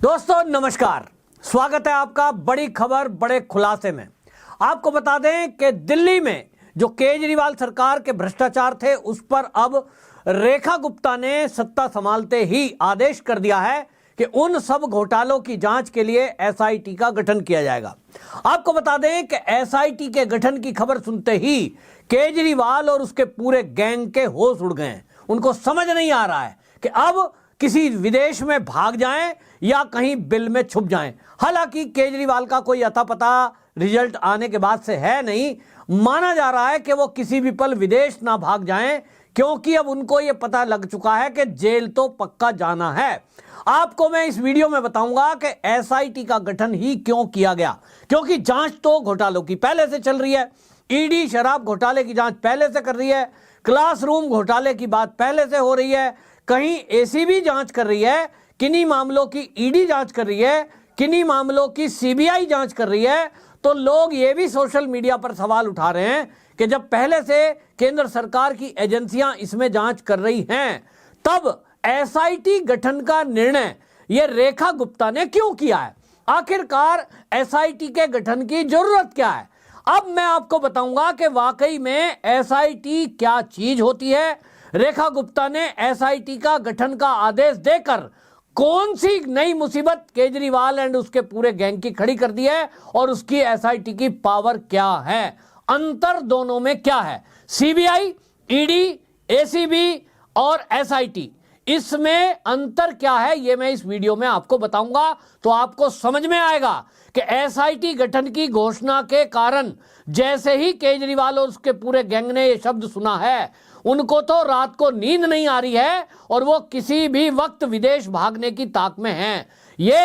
दोस्तों नमस्कार, स्वागत है आपका बड़ी खबर बड़े खुलासे में। आपको बता दें कि दिल्ली में जो केजरीवाल सरकार के भ्रष्टाचार थे उस पर अब रेखा गुप्ता ने सत्ता संभालते ही आदेश कर दिया है कि उन सब घोटालों की जांच के लिए एसआईटी का गठन किया जाएगा। आपको बता दें कि एसआईटी के गठन की खबर सुनते ही केजरीवाल और उसके पूरे गैंग के होश उड़ गए हैं। उनको समझ नहीं आ रहा है कि अब किसी विदेश में भाग जाएं या कहीं बिल में छुप जाएं। हालांकि केजरीवाल का कोई अता पता रिजल्ट आने के बाद से है नहीं। माना जा रहा है कि वो किसी भी पल विदेश ना भाग जाएं, क्योंकि अब उनको ये पता लग चुका है कि जेल तो पक्का जाना है। आपको मैं इस वीडियो में बताऊंगा कि एसआईटी का गठन ही क्यों किया गया, क्योंकि जांच तो घोटालों की पहले से चल रही है। ईडी शराब घोटाले की जांच पहले से कर रही है, क्लासरूम घोटाले की बात पहले से हो रही है, कहीं एसीबी जांच कर रही है, किन्हीं मामलों की ईडी जांच कर रही है, किन्हीं मामलों की सीबीआई जांच कर रही है। तो लोग ये भी सोशल मीडिया पर सवाल उठा रहे हैं कि जब पहले से केंद्र सरकार की एजेंसियां इसमें जांच कर रही हैं, तब एसआईटी गठन का निर्णय ये रेखा गुप्ता ने क्यों किया है? आखिरकार एसआईटी के गठन की जरूरत क्या है? अब मैं आपको बताऊंगा कि वाकई में एसआईटी क्या चीज होती है। रेखा गुप्ता ने एसआईटी का गठन का आदेश देकर कौन सी नई मुसीबत केजरीवाल एंड उसके पूरे गैंग की खड़ी कर दी है और उसकी एसआईटी की पावर क्या है, अंतर दोनों में क्या है? सीबीआई, ईडी, एसीबी और एसआईटी, इसमें अंतर क्या है ये मैं इस वीडियो में आपको बताऊंगा। तो आपको समझ में आएगा कि एसआईटी गठन की घोषणा के कारण जैसे ही केजरीवाल और उसके पूरे गैंग ने यह शब्द सुना है, उनको तो रात को नींद नहीं आ रही है और वो किसी भी वक्त विदेश भागने की ताक में हैं। ये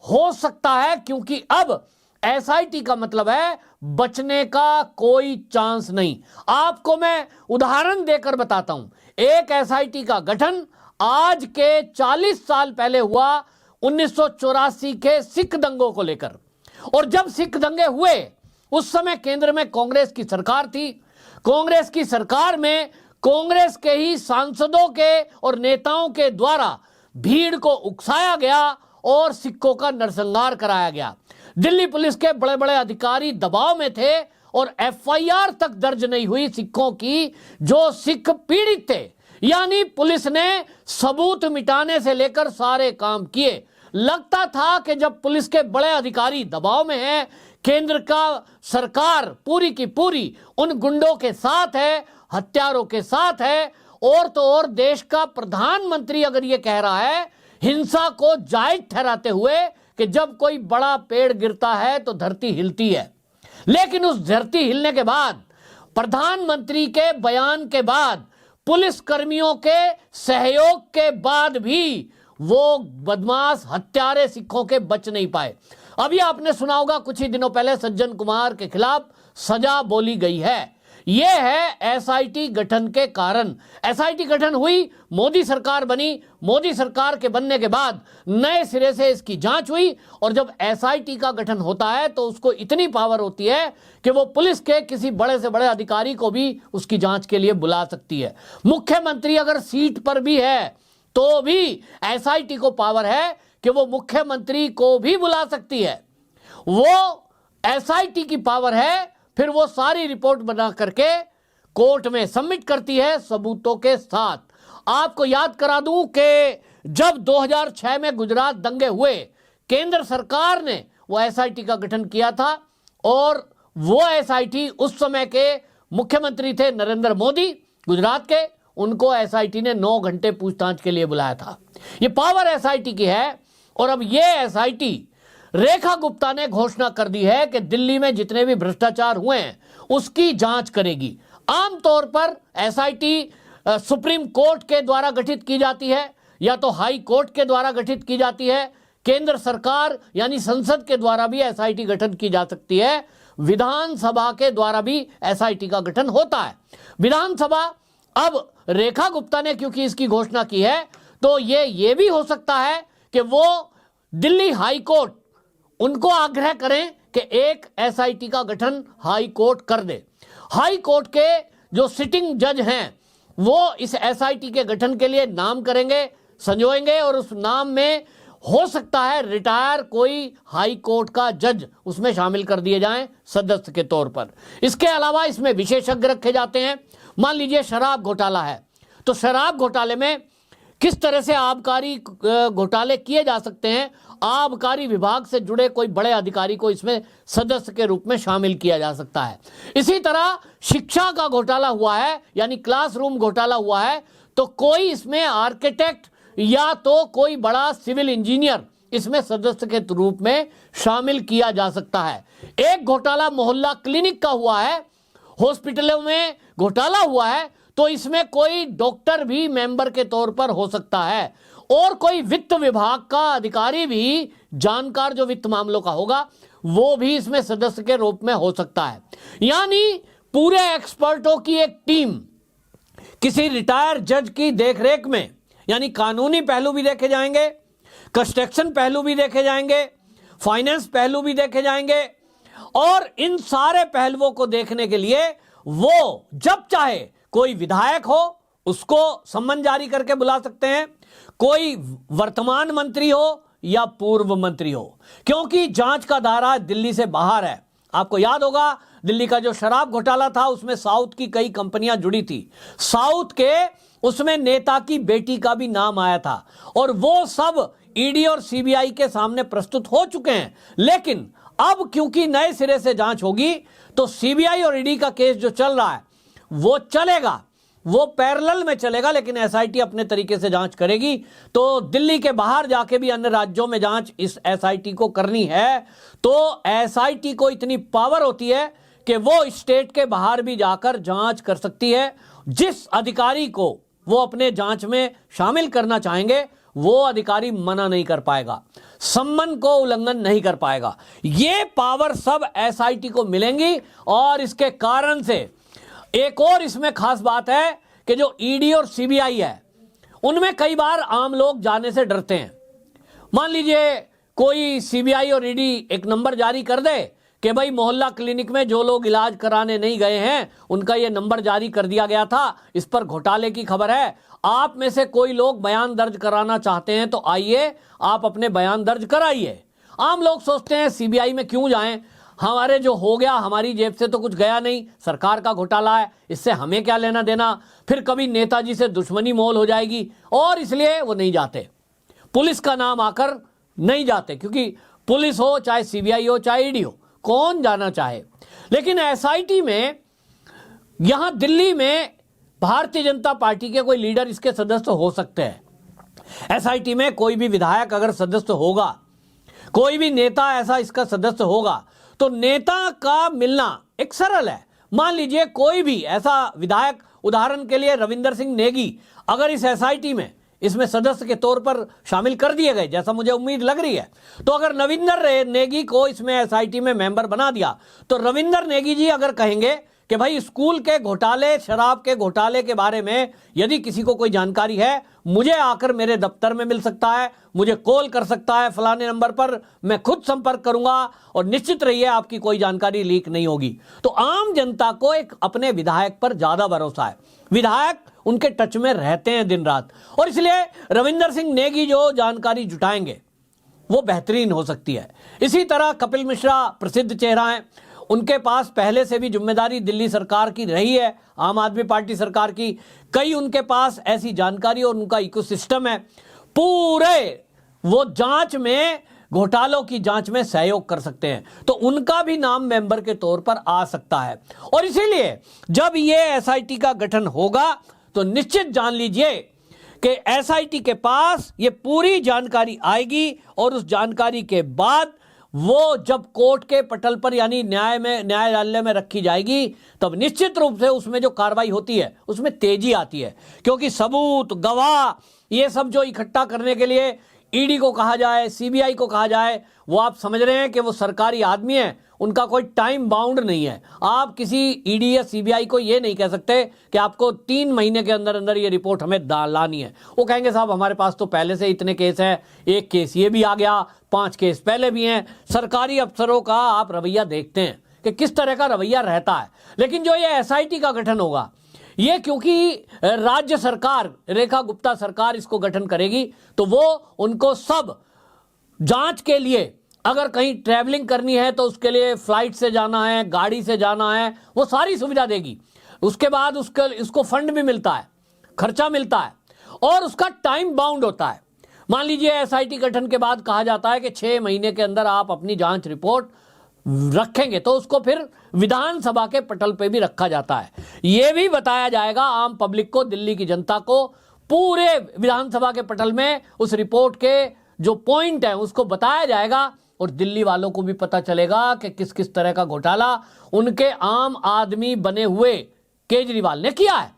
हो सकता है क्योंकि अब एसआईटी का मतलब है बचने का कोई चांस नहीं। आपको मैं उदाहरण देकर बताता हूं। एक एसआईटी का गठन आज के 40 साल पहले हुआ 1984 के सिख दंगों को लेकर। और जब सिख दंगे हुए उस समय केंद्र में कांग्रेस की सरकार थी। कांग्रेस की सरकार में कांग्रेस के ही सांसदों के और नेताओं के द्वारा भीड़ को उकसाया गया और सिखों का नरसंहार कराया गया। दिल्ली पुलिस के बड़े बड़े अधिकारी दबाव में थे और एफआईआर तक दर्ज नहीं हुई सिखों की जो सिख पीड़ित थे। यानी पुलिस ने सबूत मिटाने से लेकर सारे काम किए। लगता था कि जब पुलिस के बड़े अधिकारी दबाव में हैं, केंद्र का सरकार पूरी की पूरी उन गुंडों के साथ है, हत्यारों के साथ है, और तो और देश का प्रधानमंत्री अगर ये कह रहा है हिंसा को जायज ठहराते हुए कि जब कोई बड़ा पेड़ गिरता है तो धरती हिलती है, लेकिन उस धरती हिलने के बाद प्रधानमंत्री के बयान के बाद पुलिस कर्मियों के सहयोग के बाद भी वो बदमाश हत्यारे सिखों के बच नहीं पाए। अभी आपने सुना होगा कुछ ही दिनों पहले सज्जन कुमार के खिलाफ सजा बोली गई है। यह है एसआईटी गठन के कारण। एसआईटी गठन हुई, मोदी सरकार बनी, मोदी सरकार के बनने के बाद नए सिरे से इसकी जांच हुई। और जब एसआईटी का गठन होता है तो उसको इतनी पावर होती है कि वो पुलिस के किसी बड़े से बड़े अधिकारी को भी उसकी जांच के लिए बुला सकती है। मुख्यमंत्री अगर सीट पर भी है तो भी एसआईटी को पावर है कि वो मुख्यमंत्री को भी बुला सकती है। वो एसआईटी की पावर है, फिर वो सारी रिपोर्ट बना करके कोर्ट में सबमिट करती है सबूतों के साथ। आपको याद करा दूं कि जब 2006 में गुजरात दंगे हुए, केंद्र सरकार ने वो एसआईटी का गठन किया था और वो एसआईटी उस समय के मुख्यमंत्री थे नरेंद्र मोदी गुजरात के, उनको एसआईटी ने 9 घंटे पूछताछ के लिए बुलाया था। ये पावर एसआईटी की है। और अब ये एसआईटी रेखा गुप्ता ने घोषणा कर दी है कि दिल्ली में जितने भी भ्रष्टाचार हुए हैं उसकी जांच करेगी। आमतौर पर एसआईटी सुप्रीम कोर्ट के द्वारा गठित की जाती है या तो हाई कोर्ट के द्वारा गठित की जाती है। केंद्र सरकार यानी संसद के द्वारा भी एसआईटी गठन की जा सकती है। विधानसभा के द्वारा भी एसआईटी का गठन होता है। विधानसभा, अब रेखा गुप्ता ने क्योंकि इसकी घोषणा की है तो ये भी हो सकता है कि वो दिल्ली हाई कोर्ट उनको आग्रह करें कि एक एसआईटी का गठन हाई कोर्ट कर दे। हाई कोर्ट के जो सिटिंग जज हैं वो इस एसआईटी के गठन के लिए नाम करेंगे, संजोएंगे और उस नाम में हो सकता है रिटायर कोई हाई कोर्ट का जज उसमें शामिल कर दिए जाएं सदस्य के तौर पर। इसके अलावा इसमें विशेषज्ञ रखे जाते हैं। मान लीजिए शराब घोटाला है, तो शराब घोटाले में किस तरह से आबकारी घोटाले किए जा सकते हैं, आबकारी विभाग से जुड़े कोई बड़े अधिकारी को इसमें सदस्य के रूप में शामिल किया जा सकता है। इसी तरह शिक्षा का घोटाला हुआ है, यानी क्लासरूम घोटाला हुआ है, तो कोई इसमें आर्किटेक्ट या तो कोई बड़ा सिविल इंजीनियर इसमें सदस्य के रूप में शामिल किया जा सकता है। एक घोटाला मोहल्ला क्लिनिक का हुआ है, हॉस्पिटलों में घोटाला हुआ है, तो इसमें कोई डॉक्टर भी मेंबर के तौर पर हो सकता है, और कोई वित्त विभाग का अधिकारी भी, जानकार जो वित्त मामलों का होगा, वो भी इसमें सदस्य के रूप में हो सकता है। यानी पूरे एक्सपर्टों की एक टीम किसी रिटायर जज की देखरेख में, यानी कानूनी पहलू भी देखे जाएंगे, कंस्ट्रक्शन पहलू भी देखे जाएंगे, फाइनेंस पहलू भी देखे जाएंगे, और इन सारे पहलुओं को देखने के लिए वो जब चाहे कोई विधायक हो उसको सम्मन जारी करके बुला सकते हैं, कोई वर्तमान मंत्री हो या पूर्व मंत्री हो, क्योंकि जांच का दायरा दिल्ली से बाहर है। आपको याद होगा दिल्ली का जो शराब घोटाला था उसमें साउथ की कई कंपनियां जुड़ी थी, साउथ के उसमें नेता की बेटी का भी नाम आया था, और वो सब ईडी और सीबीआई के सामने प्रस्तुत हो चुके हैं। लेकिन अब क्योंकि नए सिरे से जांच होगी, तो सीबीआई और ईडी का केस जो चल रहा है वो चलेगा, वो पैरेलल में चलेगा, लेकिन एसआईटी अपने तरीके से जांच करेगी। तो दिल्ली के बाहर जाके भी अन्य राज्यों में जांच इस एसआईटी को करनी है, तो एसआईटी को इतनी पावर होती है कि वो स्टेट के बाहर भी जाकर जांच कर सकती है। जिस अधिकारी को वो अपने जांच में शामिल करना चाहेंगे वो अधिकारी मना नहीं कर पाएगा, सम्मन को उल्लंघन नहीं कर पाएगा। ये पावर सब एसआईटी को मिलेंगी, और इसके कारण से एक और इसमें खास बात है कि जो ईडी और सीबीआई है उनमें कई बार आम लोग जाने से डरते हैं। मान लीजिए कोई सीबीआई और ईडी एक नंबर जारी कर दे कि भाई मोहल्ला क्लिनिक में जो लोग इलाज कराने नहीं गए हैं उनका ये नंबर जारी कर दिया गया था, इस पर घोटाले की खबर है, आप में से कोई लोग बयान दर्ज कराना चाहते हैं तो आइए आप अपने बयान दर्ज कराइए। आम लोग सोचते हैं सीबीआई में क्यों जाएं, हमारे जो हो गया हमारी जेब से तो कुछ गया नहीं, सरकार का घोटाला है, इससे हमें क्या लेना देना, फिर कभी नेताजी से दुश्मनी मोल हो जाएगी, और इसलिए वो नहीं जाते, पुलिस का नाम आकर नहीं जाते, क्योंकि पुलिस हो चाहे सीबीआई हो चाहे ईडी हो, कौन जाना चाहे। लेकिन एसआईटी में यहां दिल्ली में भारतीय जनता पार्टी के कोई लीडर इसके सदस्य हो सकते हैं। एसआईटी में कोई भी विधायक अगर सदस्य होगा, कोई भी नेता ऐसा इसका सदस्य होगा, तो नेता का मिलना एक सरल है। मान लीजिए कोई भी ऐसा विधायक, उदाहरण के लिए रविंदर सिंह नेगी अगर इस एसआईटी में इसमें सदस्य के तौर पर शामिल कर दिए गए, जैसा मुझे उम्मीद लग रही है, तो अगर रविंदर नेगी को इसमें एसआईटी में मेंबर बना दिया, तो रविंदर नेगी जी अगर कहेंगे कि भाई स्कूल के घोटाले, शराब के घोटाले के बारे में यदि किसी को कोई जानकारी है, मुझे आकर मेरे दफ्तर में मिल सकता है, मुझे कॉल कर सकता है फलाने नंबर पर, मैं खुद संपर्क करूंगा और निश्चित रहिए आपकी कोई जानकारी लीक नहीं होगी। तो आम जनता को एक अपने विधायक पर ज्यादा भरोसा है, विधायक उनके टच में रहते हैं दिन रात, और इसलिए रविंदर सिंह नेगी जो जानकारी जुटाएंगे वो बेहतरीन हो सकती है। इसी तरह कपिल मिश्रा प्रसिद्ध चेहरा हैं, उनके पास पहले से भी जिम्मेदारी दिल्ली सरकार की रही है, आम आदमी पार्टी सरकार की, कई उनके पास ऐसी जानकारी और उनका इकोसिस्टम है, पूरे वो जांच में, घोटालों की जांच में सहयोग कर सकते हैं, तो उनका भी नाम मेंबर के तौर पर आ सकता है। और इसीलिए जब ये एसआईटी का गठन होगा तो निश्चित जान लीजिए कि एसआईटी के पास ये पूरी जानकारी आएगी, और उस जानकारी के बाद वो जब कोर्ट के पटल पर यानी न्यायालय में रखी जाएगी, तब निश्चित रूप से उसमें जो कार्रवाई होती है उसमें तेजी आती है, क्योंकि सबूत, गवाह, ये सब जो इकट्ठा करने के लिए ईडी को कहा जाए, सीबीआई को कहा जाए, वो आप समझ रहे हैं कि वो सरकारी आदमी है, उनका कोई टाइम बाउंड नहीं है। आप किसी ईडी या सीबीआई को ये नहीं कह सकते कि आपको 3 महीने के अंदर अंदर ये रिपोर्ट हमें लानी है। वो कहेंगे साहब हमारे पास तो पहले से इतने केस हैं, एक केस ये भी आ गया, 5 केस पहले भी हैं। सरकारी अफसरों का आप रवैया देखते हैं कि किस तरह का रवैया रहता है। लेकिन जो ये एसआईटी का गठन होगा, ये क्योंकि राज्य सरकार, रेखा गुप्ता सरकार इसको गठन करेगी, तो वो उनको सब जांच के लिए अगर कहीं ट्रैवलिंग करनी है तो उसके लिए फ्लाइट से जाना है, गाड़ी से जाना है, वो सारी सुविधा देगी। उसके बाद उसको फंड भी मिलता है, खर्चा मिलता है और उसका टाइम बाउंड होता है। मान लीजिए एसआईटी गठन के बाद कहा जाता है कि 6 महीने के अंदर आप अपनी जांच रिपोर्ट रखेंगे, तो उसको फिर विधानसभा के पटल पे भी रखा जाता है। यह भी बताया जाएगा आम पब्लिक को, दिल्ली की जनता को, पूरे विधानसभा के पटल में उस रिपोर्ट के जो पॉइंट है उसको बताया जाएगा और दिल्ली वालों को भी पता चलेगा कि किस किस तरह का घोटाला उनके आम आदमी बने हुए केजरीवाल ने किया है।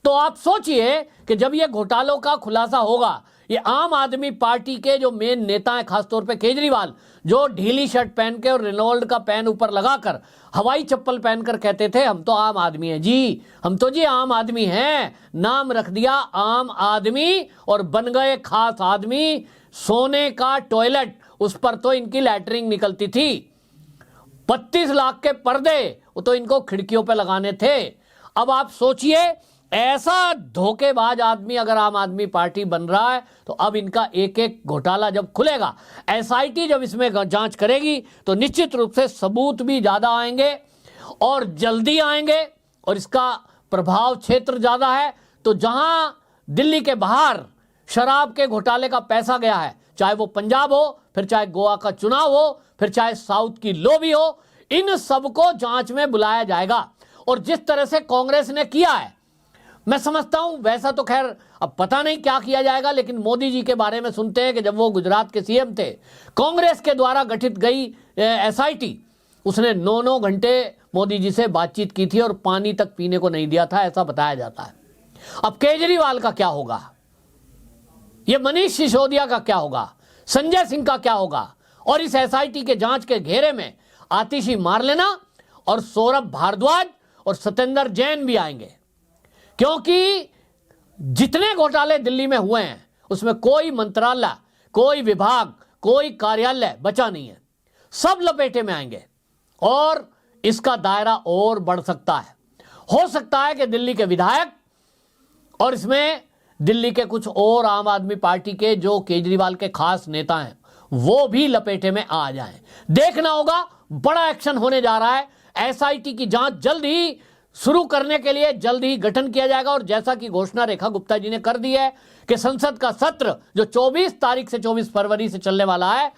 तो आप सोचिए कि जब ये घोटालों का खुलासा होगा, ये आम आदमी पार्टी के जो मेन नेता हैं, खासतौर पे केजरीवाल, जो ढीली शर्ट पहन के और रेनॉल्ड का पेन ऊपर लगाकर, हवाई चप्पल पहनकर कहते थे हम तो आम आदमी हैं जी, हम तो जी आम आदमी हैं, नाम रख दिया आम आदमी और बन गए खास आदमी। सोने का टॉयलेट, उस पर तो इनकी लैटरिंग निकलती थी। 32 लाख के पर्दे, वो तो इनको खिड़कियों पे लगाने थे। अब आप सोचिए, ऐसा धोखेबाज आदमी अगर आम आदमी पार्टी बन रहा है, तो अब इनका एक एक घोटाला जब खुलेगा, एसआईटी जब इसमें जांच करेगी, तो निश्चित रूप से सबूत भी ज्यादा आएंगे और जल्दी आएंगे और इसका प्रभाव क्षेत्र ज्यादा है। तो जहां दिल्ली के बाहर शराब के घोटाले का पैसा गया है, चाहे वो पंजाब हो, फिर चाहे गोवा का चुनाव हो, फिर चाहे साउथ की लॉबी हो, इन सबको जांच में बुलाया जाएगा। और जिस तरह से कांग्रेस ने किया है, मैं समझता हूं, वैसा तो खैर अब पता नहीं क्या किया जाएगा, लेकिन मोदी जी के बारे में सुनते हैं कि जब वो गुजरात के सीएम थे, कांग्रेस के द्वारा गठित गई एसआईटी, उसने 9-9 घंटे मोदी जी से बातचीत की थी और पानी तक पीने को नहीं दिया था, ऐसा बताया जाता है। अब केजरीवाल का क्या होगा, ये मनीष सिसोदिया का क्या होगा, संजय सिंह का क्या होगा, और इस एसआईटी के जांच के घेरे में आतिशी मारलेना और सौरभ भारद्वाज और सत्येंद्र जैन भी आएंगे। क्योंकि जितने घोटाले दिल्ली में हुए हैं उसमें कोई मंत्रालय, कोई विभाग, कोई कार्यालय बचा नहीं है, सब लपेटे में आएंगे और इसका दायरा और बढ़ सकता है। हो सकता है कि दिल्ली के विधायक और इसमें दिल्ली के कुछ और आम आदमी पार्टी के जो केजरीवाल के खास नेता हैं वो भी लपेटे में आ जाएं। देखना होगा, बड़ा एक्शन होने जा रहा है। एसआईटी की जांच जल्द ही शुरू करने के लिए जल्द ही गठन किया जाएगा और जैसा कि घोषणा रेखा गुप्ता जी ने कर दी है कि संसद का सत्र जो 24 तारीख से 24 फरवरी से चलने वाला है,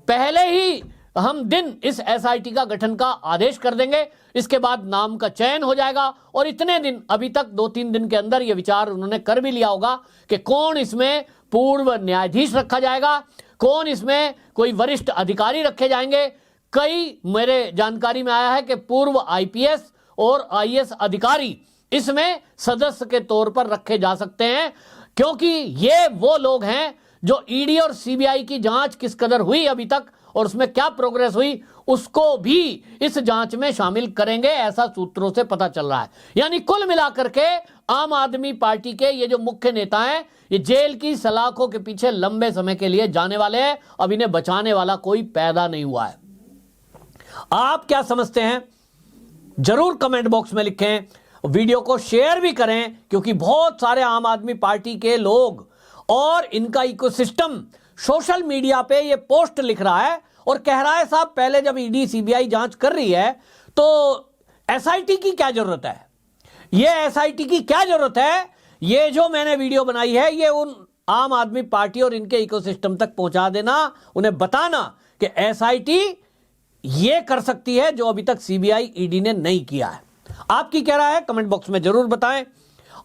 पहले ही हम दिन इस एसआईटी का गठन का आदेश कर देंगे। इसके बाद नाम का चयन हो जाएगा और इतने दिन, अभी तक 2-3 दिन के अंदर यह विचार उन्होंने कर भी लिया होगा कि कौन इसमें पूर्व न्यायाधीश रखा जाएगा, कौन इसमें कोई वरिष्ठ अधिकारी रखे जाएंगे। कई मेरे जानकारी में आया है कि पूर्व आईपीएस और आईएएस अधिकारी इसमें सदस्य के तौर पर रखे जा सकते हैं, क्योंकि ये वो लोग हैं जो ईडी और सीबीआई की जांच किस कदर हुई अभी तक और उसमें क्या प्रोग्रेस हुई उसको भी इस जांच में शामिल करेंगे, ऐसा सूत्रों से पता चल रहा है। यानी कुल मिलाकर के आम आदमी पार्टी के ये जो मुख्य नेता हैं, ये जेल की सलाखों के पीछे लंबे समय के लिए जाने वाले हैं। अब इन्हें बचाने वाला कोई पैदा नहीं हुआ है। आप क्या समझते हैं जरूर कमेंट बॉक्स में लिखें, वीडियो को शेयर भी करें, क्योंकि बहुत सारे आम आदमी पार्टी के लोग और इनका इकोसिस्टम सोशल मीडिया पे ये पोस्ट लिख रहा है और कह रहा है साहब पहले जब ईडी सीबीआई जांच कर रही है तो एसआईटी की क्या जरूरत है, ये एसआईटी की क्या जरूरत है। ये जो मैंने वीडियो बनाई है ये उन आम आदमी पार्टी और इनके इकोसिस्टम तक पहुंचा देना, उन्हें बताना कि एसआईटी ये कर सकती है जो अभी तक सीबीआई ईडी ने नहीं किया है। आपकी क्या राय है कमेंट बॉक्स में जरूर बताएं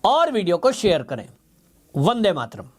और वीडियो को शेयर करें। वंदे मातरम।